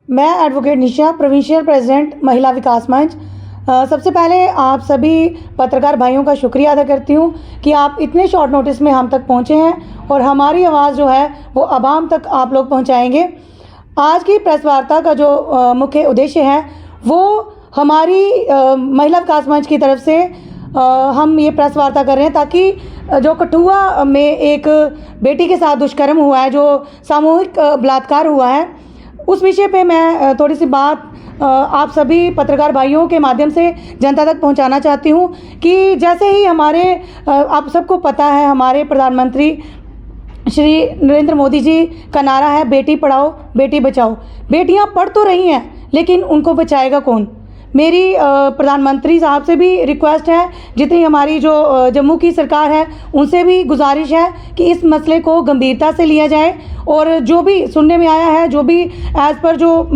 मैं एडवोकेट निशा, provincial president महिला विकास मंच। सबसे पहले आप सभी पत्रकार भाइयों का शुक्रिया अदा करती हूँ कि आप इतने शॉर्ट नोटिस में हम तक पहुँचे हैं और हमारी आवाज़ जो है वो आवाम तक आप लोग पहुँचाएंगे। आज की प्रेस वार्ता का जो मुख्य उद्देश्य है वो हमारी महिला विकास मंच की तरफ से हम ये प्रेस वार्ता कर रहे हैं ताकि जो कठुआ में एक बेटी के साथ दुष्कर्म हुआ है, जो सामूहिक बलात्कार हुआ है, उस विषय पे मैं थोड़ी सी बात आप सभी पत्रकार भाइयों के माध्यम से जनता तक पहुंचाना चाहती हूं कि जैसे ही हमारे आप सबको पता है हमारे प्रधानमंत्री श्री नरेंद्र मोदी जी का नारा है बेटी पढ़ाओ बेटी बचाओ। बेटियां पढ़ तो रही हैं लेकिन उनको बचाएगा कौन। मेरी प्रधानमंत्री साहब से भी रिक्वेस्ट है, जितनी हमारी जो जम्मू की सरकार है उनसे भी गुजारिश है कि इस मसले को गंभीरता से लिया जाए और जो भी सुनने में आया है, जो भी एज़ पर जो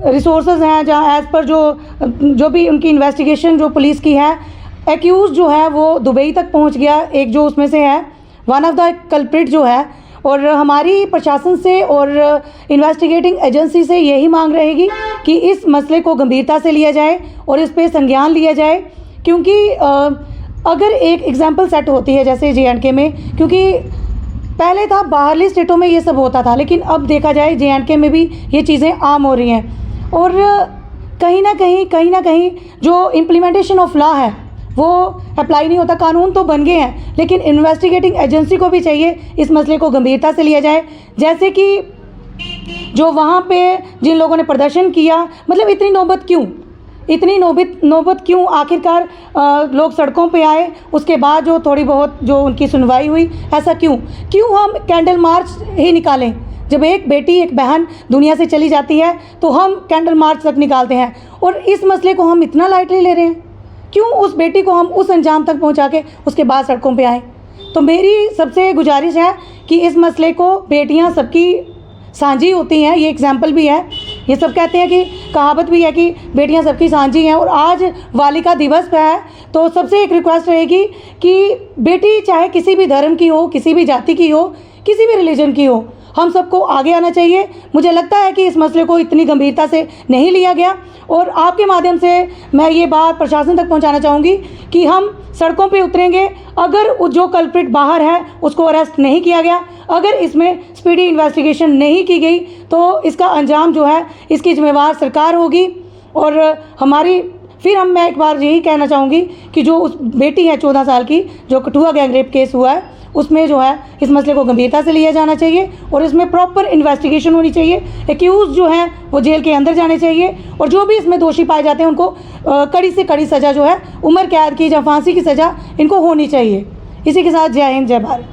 रिसोर्सेज हैं, जहाँ एज़ पर जो भी उनकी इन्वेस्टिगेशन जो पुलिस की है, एक्यूज जो है वो दुबई तक पहुंच गया, एक जो उसमें से है वन ऑफ द कल्प्रिट जो है। और हमारी प्रशासन से और इन्वेस्टिगेटिंग एजेंसी से यही मांग रहेगी कि इस मसले को गंभीरता से लिया जाए और इस पे संज्ञान लिया जाए, क्योंकि अगर एक एग्जांपल सेट होती है जैसे जे.एंड.के में, क्योंकि पहले था बाहरली स्टेटों में ये सब होता था, लेकिन अब देखा जाए जे.एंड.के में भी ये चीज़ें आम हो रही हैं और कहीं ना कहीं जो इम्प्लीमेंटेशन ऑफ लॉ है वो अप्लाई नहीं होता। कानून तो बन गए हैं लेकिन इन्वेस्टिगेटिंग एजेंसी को भी चाहिए इस मसले को गंभीरता से लिया जाए। जैसे कि जो वहाँ पे जिन लोगों ने प्रदर्शन किया, मतलब इतनी नौबत क्यों आखिरकार लोग सड़कों पे आए, उसके बाद जो थोड़ी बहुत जो उनकी सुनवाई हुई, ऐसा क्यों हम कैंडल मार्च ही निकालें। जब एक बेटी एक बहन दुनिया से चली जाती है तो हम कैंडल मार्च तक निकालते हैं और इस मसले को हम इतना लाइटली ले रहे हैं। क्यों उस बेटी को हम उस अंजाम तक पहुंचा के उसके बाद सड़कों पे आए। तो मेरी सबसे गुजारिश है कि इस मसले को, बेटियां सबकी सांझी होती हैं, ये एग्जाम्पल भी है, ये सब कहते हैं कि कहावत भी है कि बेटियां सबकी सांझी हैं। और आज बालिका दिवस पे है तो सबसे एक रिक्वेस्ट रहेगी कि बेटी चाहे किसी भी धर्म की हो, किसी भी जाति की हो, किसी भी रिलीजन की हो, हम सबको आगे आना चाहिए। मुझे लगता है कि इस मसले को इतनी गंभीरता से नहीं लिया गया और आपके माध्यम से मैं ये बात प्रशासन तक पहुंचाना चाहूँगी कि हम सड़कों पे उतरेंगे। अगर जो कल्प्रिट बाहर है उसको अरेस्ट नहीं किया गया, अगर इसमें स्पीडी इन्वेस्टिगेशन नहीं की गई तो इसका अंजाम जो है इसकी जिम्मेवार सरकार होगी। और मैं एक बार यही कहना चाहूँगी कि जो उस बेटी है 14 साल की, जो कठुआ गैंगरेप केस हुआ है, उसमें जो है इस मसले को गंभीरता से लिया जाना चाहिए और इसमें प्रॉपर इन्वेस्टिगेशन होनी चाहिए। एक्यूज जो हैं वो जेल के अंदर जाने चाहिए और जो भी इसमें दोषी पाए जाते हैं उनको कड़ी से कड़ी सज़ा जो है, उम्र कैद की या फांसी की सज़ा इनको होनी चाहिए। इसी के साथ जय हिंद, जय भारत।